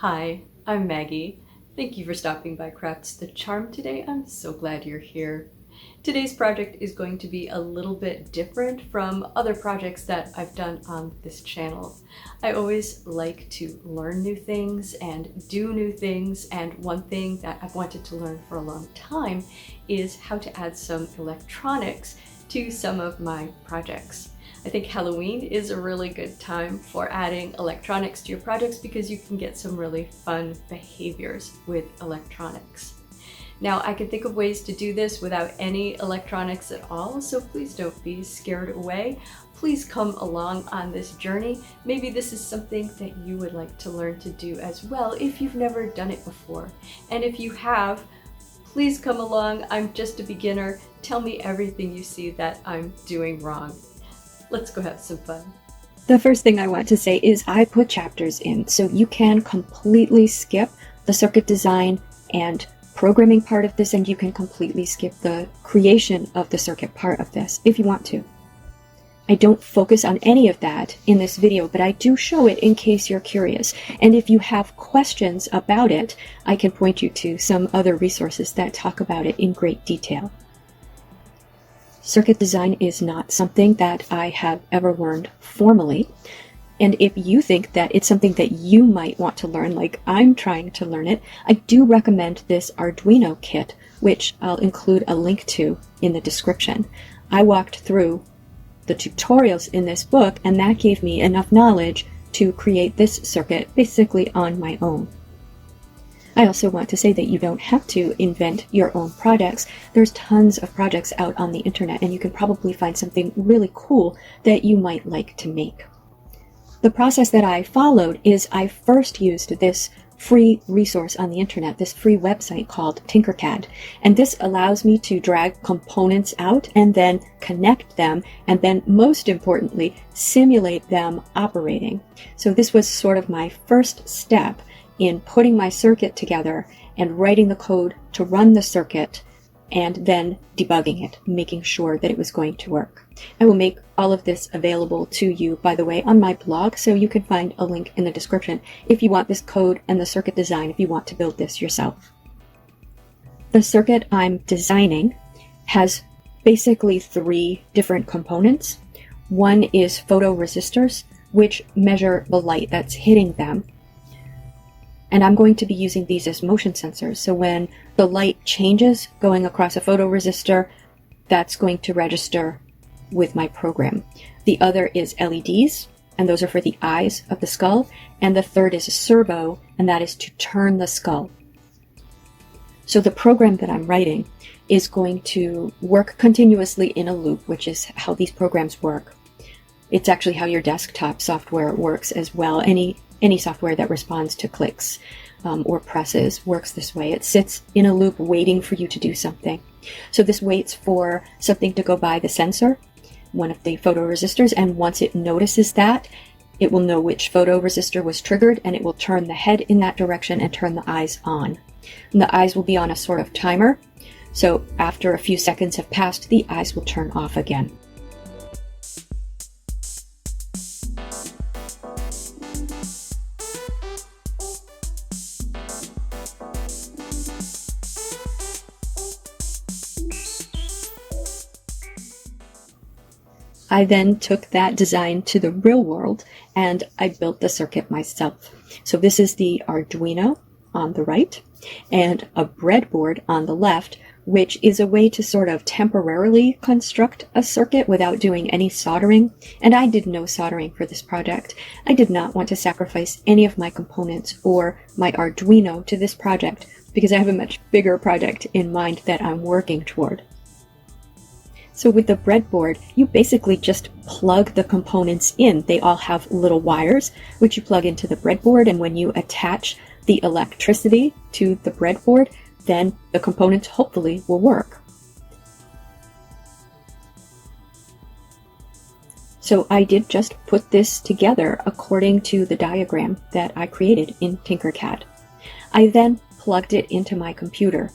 Hi, I'm Maggie. Thank you for stopping by Crafts the Charm today. I'm so glad you're here. Today's project is going to be a little bit different from other projects that I've done on this channel. I always like to learn new things and do new things, and one thing that I've wanted to learn for a long time is how to add some electronics to some of my projects. I think Halloween is a really good time for adding electronics to your projects because you can get some really fun behaviors with electronics. Now, I can think of ways to do this without any electronics at all, so please don't be scared away. Please come along on this journey. Maybe this is something that you would like to learn to do as well if you've never done it before. And if you have, please come along. I'm just a beginner. Tell me everything you see that I'm doing wrong. Let's go have some fun. The first thing I want to say is I put chapters in, so you can completely skip the circuit design and programming part of this, and you can completely skip the creation of the circuit part of this if you want to. I don't focus on any of that in this video, but I do show it in case you're curious. And if you have questions about it, I can point you to some other resources that talk about it in great detail. Circuit design is not something that I have ever learned formally. And if you think that it's something that you might want to learn, like I'm trying to learn it, I do recommend this Arduino kit, which I'll include a link to in the description. I walked through the tutorials in this book, and that gave me enough knowledge to create this circuit basically on my own. I also want to say that you don't have to invent your own projects. There's tons of projects out on the internet, and you can probably find something really cool that you might like to make. The process that I followed is I first used this free resource on the internet, this free website called Tinkercad. And this allows me to drag components out and then connect them, and then most importantly, simulate them operating. So this was sort of my first step in putting my circuit together and writing the code to run the circuit and then debugging it, making sure that it was going to work. I will make all of this available to you, by the way, on my blog, so you can find a link in the description if you want this code and the circuit design, if you want to build this yourself. The circuit I'm designing has basically three different components. One is photoresistors, which measure the light that's hitting them. And I'm going to be using these as motion sensors. So when the light changes going across a photoresistor, that's going to register with my program. The other is LEDs, and those are for the eyes of the skull. And the third is a servo, and that is to turn the skull. So the program that I'm writing is going to work continuously in a loop, which is how these programs work. It's actually how your desktop software works as well. Any software that responds to clicks or presses works this way. It sits in a loop waiting for you to do something. So this waits for something to go by the sensor, one of the photoresistors, and once it notices that, it will know which photoresistor was triggered, and it will turn the head in that direction and turn the eyes on. And the eyes will be on a sort of timer, so after a few seconds have passed, the eyes will turn off again. I then took that design to the real world and I built the circuit myself. So this is the Arduino on the right and a breadboard on the left, which is a way to sort of temporarily construct a circuit without doing any soldering. And I did no soldering for this project. I did not want to sacrifice any of my components or my Arduino to this project because I have a much bigger project in mind that I'm working toward. So with the breadboard, you basically just plug the components in. They all have little wires, which you plug into the breadboard, and when you attach the electricity to the breadboard, then the components hopefully will work. So I did just put this together according to the diagram that I created in Tinkercad. I then plugged it into my computer.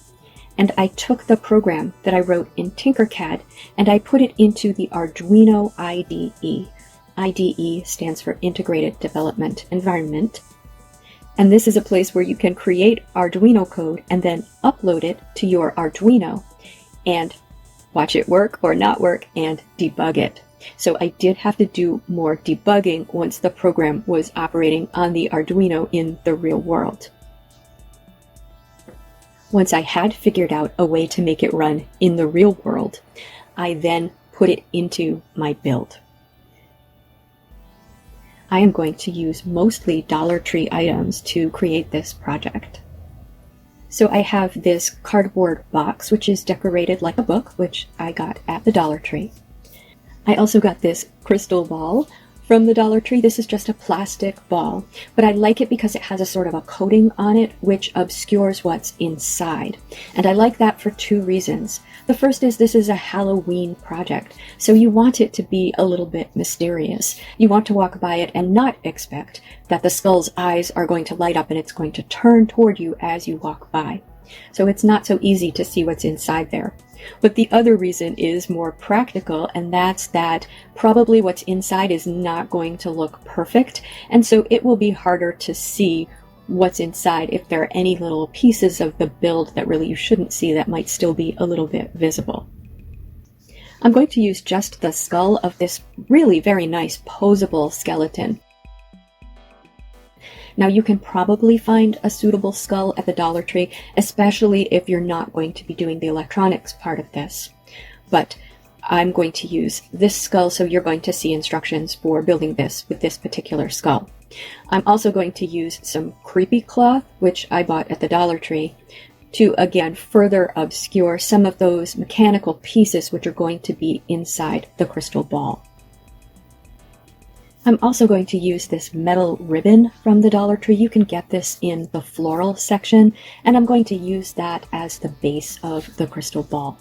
And I took the program that I wrote in Tinkercad and I put it into the Arduino IDE. IDE stands for Integrated Development Environment. And this is a place where you can create Arduino code and then upload it to your Arduino and watch it work or not work and debug it. So I did have to do more debugging once the program was operating on the Arduino in the real world. Once I had figured out a way to make it run in the real world, I then put it into my build. I am going to use mostly Dollar Tree items to create this project. So I have this cardboard box, which is decorated like a book, which I got at the Dollar Tree. I also got this crystal ball from the Dollar Tree. This is just a plastic ball, but I like it because it has a sort of a coating on it which obscures what's inside. And I like that for two reasons. The first is this is a Halloween project, so you want it to be a little bit mysterious. You want to walk by it and not expect that the skull's eyes are going to light up and it's going to turn toward you as you walk by. So it's not so easy to see what's inside there. But the other reason is more practical, and that's that probably what's inside is not going to look perfect, and so it will be harder to see what's inside if there are any little pieces of the build that really you shouldn't see that might still be a little bit visible. I'm going to use just the skull of this really very nice posable skeleton. Now you can probably find a suitable skull at the Dollar Tree, especially if you're not going to be doing the electronics part of this. But I'm going to use this skull, so you're going to see instructions for building this with this particular skull. I'm also going to use some creepy cloth, which I bought at the Dollar Tree, to again further obscure some of those mechanical pieces which are going to be inside the crystal ball. I'm also going to use this metal ribbon from the Dollar Tree. You can get this in the floral section, and I'm going to use that as the base of the crystal ball.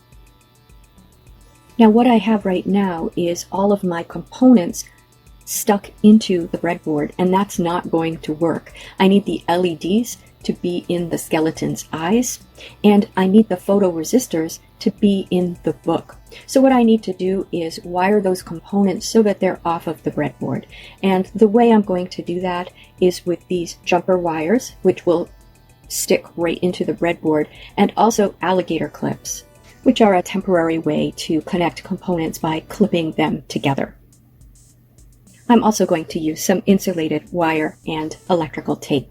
Now what I have right now is all of my components stuck into the breadboard, and that's not going to work. I need the LEDs to be in the skeleton's eyes, and I need the photoresistors to be in the book. So what I need to do is wire those components so that they're off of the breadboard. And the way I'm going to do that is with these jumper wires, which will stick right into the breadboard, and also alligator clips, which are a temporary way to connect components by clipping them together. I'm also going to use some insulated wire and electrical tape.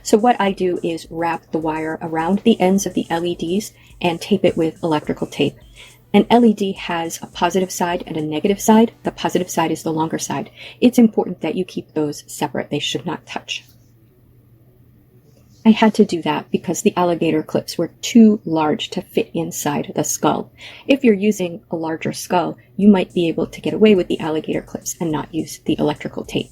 So what I do is wrap the wire around the ends of the LEDs and tape it with electrical tape. An LED has a positive side and a negative side. The positive side is the longer side. It's important that you keep those separate. They should not touch. I had to do that because the alligator clips were too large to fit inside the skull. If you're using a larger skull, you might be able to get away with the alligator clips and not use the electrical tape.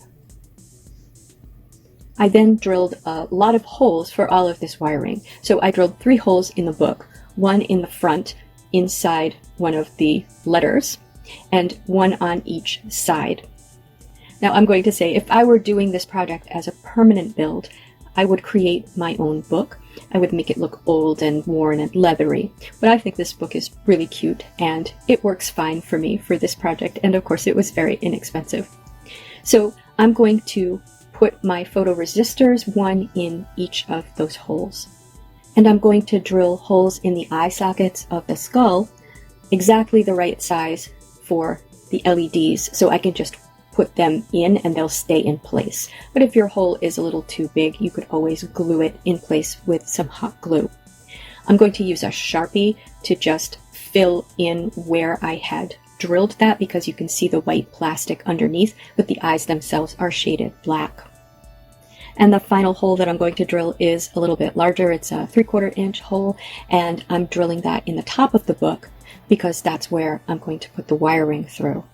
I then drilled a lot of holes for all of this wiring. So I drilled 3 holes in the book, one in the front, inside one of the letters, and one on each side. Now I'm going to say, if I were doing this project as a permanent build, I would create my own book. I would make it look old and worn and leathery, but I think this book is really cute and it works fine for me for this project, and of course it was very inexpensive. So I'm going to put my photoresistors, one in each of those holes. And I'm going to drill holes in the eye sockets of the skull, exactly the right size for the LEDs, so I can just put them in and they'll stay in place. But if your hole is a little too big, you could always glue it in place with some hot glue. I'm going to use a Sharpie to just fill in where I had drilled that, because you can see the white plastic underneath, but the eyes themselves are shaded black. And the final hole that I'm going to drill is a little bit larger. It's a 3/4 inch hole, and I'm drilling that in the top of the book because that's where I'm going to put the wiring through.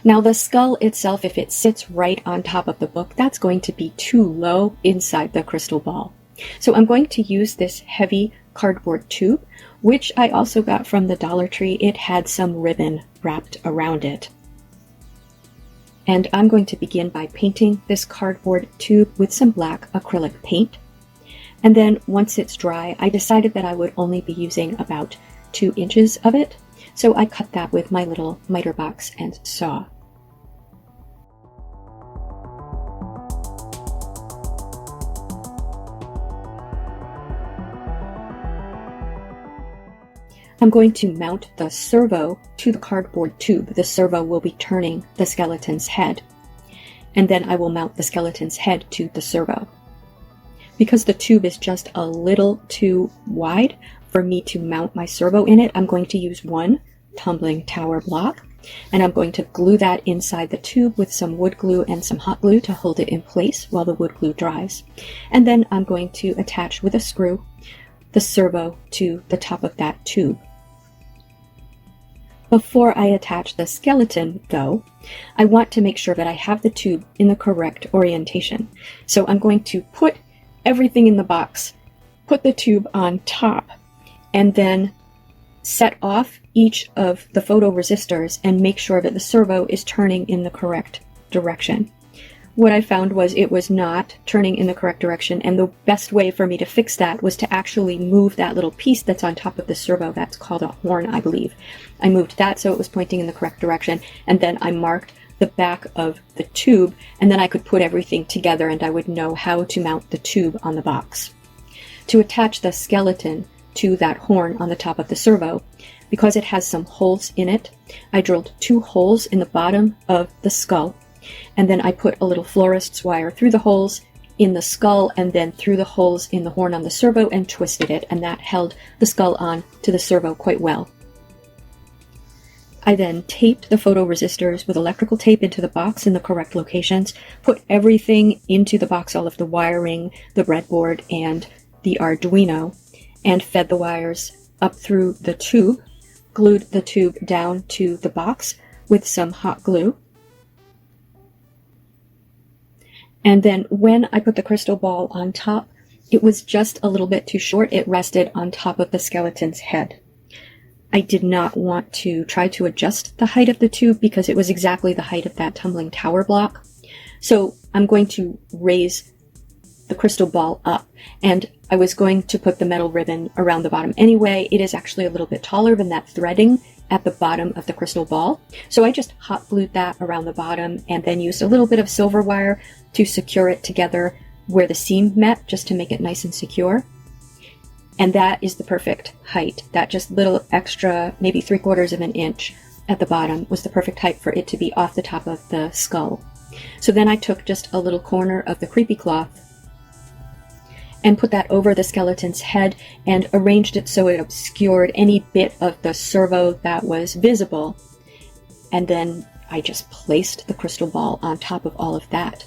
Now the skull itself, if it sits right on top of the book, that's going to be too low inside the crystal ball. So I'm going to use this heavy cardboard tube, which I also got from the Dollar Tree. It had some ribbon wrapped around it. And I'm going to begin by painting this cardboard tube with some black acrylic paint. And then once it's dry, I decided that I would only be using about 2 inches of it. So I cut that with my little miter box and saw. I'm going to mount the servo to the cardboard tube. The servo will be turning the skeleton's head. And then I will mount the skeleton's head to the servo. Because the tube is just a little too wide for me to mount my servo in it, I'm going to use one tumbling tower block, and I'm going to glue that inside the tube with some wood glue and some hot glue to hold it in place while the wood glue dries. And then I'm going to attach with a screw the servo to the top of that tube. Before I attach the skeleton, though, I want to make sure that I have the tube in the correct orientation. So I'm going to put everything in the box, put the tube on top, and then set off each of the photoresistors and make sure that the servo is turning in the correct direction. What I found was it was not turning in the correct direction, and the best way for me to fix that was to actually move that little piece that's on top of the servo. That's called a horn, I believe. I moved that so it was pointing in the correct direction, and then I marked the back of the tube, and then I could put everything together and I would know how to mount the tube on the box. To attach the skeleton to that horn on the top of the servo, because it has some holes in it, I drilled 2 holes in the bottom of the skull, and then I put a little florist's wire through the holes in the skull and then through the holes in the horn on the servo and twisted it, and that held the skull on to the servo quite well. I then taped the photoresistors with electrical tape into the box in the correct locations, put everything into the box, all of the wiring, the breadboard, and the Arduino, and fed the wires up through the tube, glued the tube down to the box with some hot glue. And then when I put the crystal ball on top, it was just a little bit too short. It rested on top of the skeleton's head. I did not want to try to adjust the height of the tube because it was exactly the height of that tumbling tower block. So I'm going to raise the crystal ball up, and I was going to put the metal ribbon around the bottom anyway. It is actually a little bit taller than that threading at the bottom of the crystal ball. So I just hot glued that around the bottom and then used a little bit of silver wire to secure it together where the seam met, just to make it nice and secure. And that is the perfect height. That just little extra, maybe 3/4 of an inch at the bottom was the perfect height for it to be off the top of the skull. So then I took just a little corner of the creepy cloth and put that over the skeleton's head and arranged it so it obscured any bit of the servo that was visible. And then I just placed the crystal ball on top of all of that.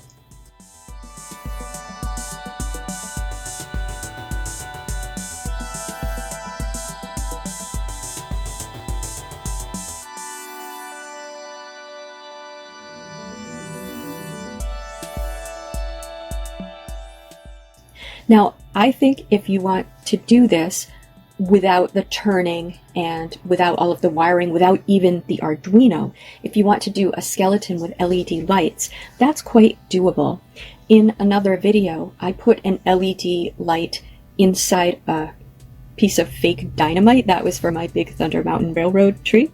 Now, I think if you want to do this without the turning and without all of the wiring, without even the Arduino, if you want to do a skeleton with LED lights, that's quite doable. In another video, I put an LED light inside a piece of fake dynamite. That was for my Big Thunder Mountain Railroad tree.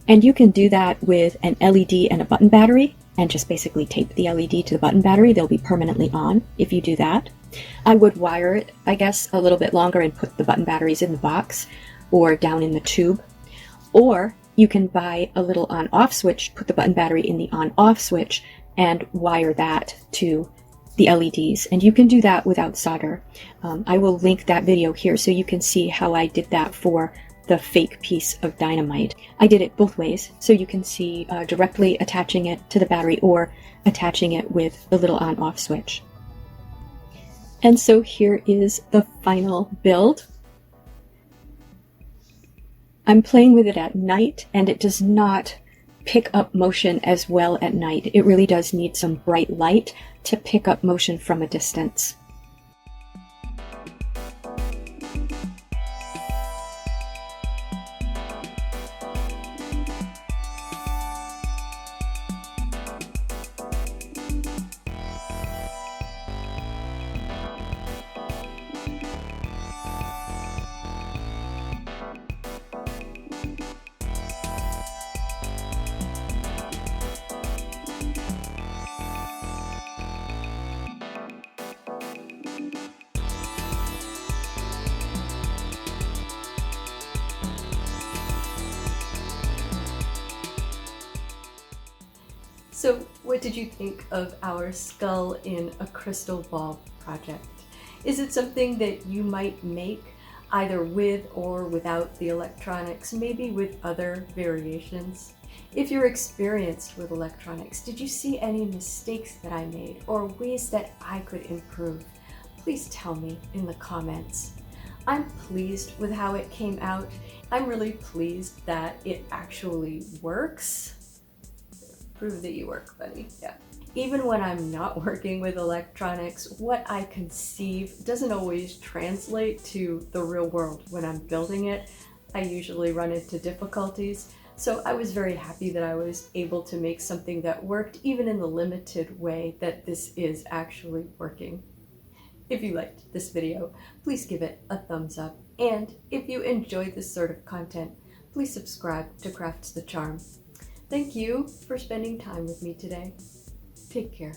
And you can do that with an LED and a button battery, and just basically tape the LED to the button battery. They'll be permanently on if you do that. I would wire it, I guess, a little bit longer and put the button batteries in the box or down in the tube. Or you can buy a little on-off switch, put the button battery in the on-off switch, and wire that to the LEDs. And you can do that without solder. I will link that video here so you can see how I did that for the fake piece of dynamite. I did it both ways, so you can see directly attaching it to the battery or attaching it with the little on-off switch. And so here is the final build. I'm playing with it at night, and it does not pick up motion as well at night. It really does need some bright light to pick up motion from a distance. So what did you think of our skull in a crystal ball project? Is it something that you might make either with or without the electronics, maybe with other variations? If you're experienced with electronics, did you see any mistakes that I made or ways that I could improve? Please tell me in the comments. I'm pleased with how it came out. I'm really pleased that it actually works. Prove that you work, buddy. Yeah. Even when I'm not working with electronics, what I conceive doesn't always translate to the real world when I'm building it. I usually run into difficulties. So I was very happy that I was able to make something that worked even in the limited way that this is actually working. If you liked this video, please give it a thumbs up. And if you enjoyed this sort of content, please subscribe to Crafts the Charm. Thank you for spending time with me today. Take care.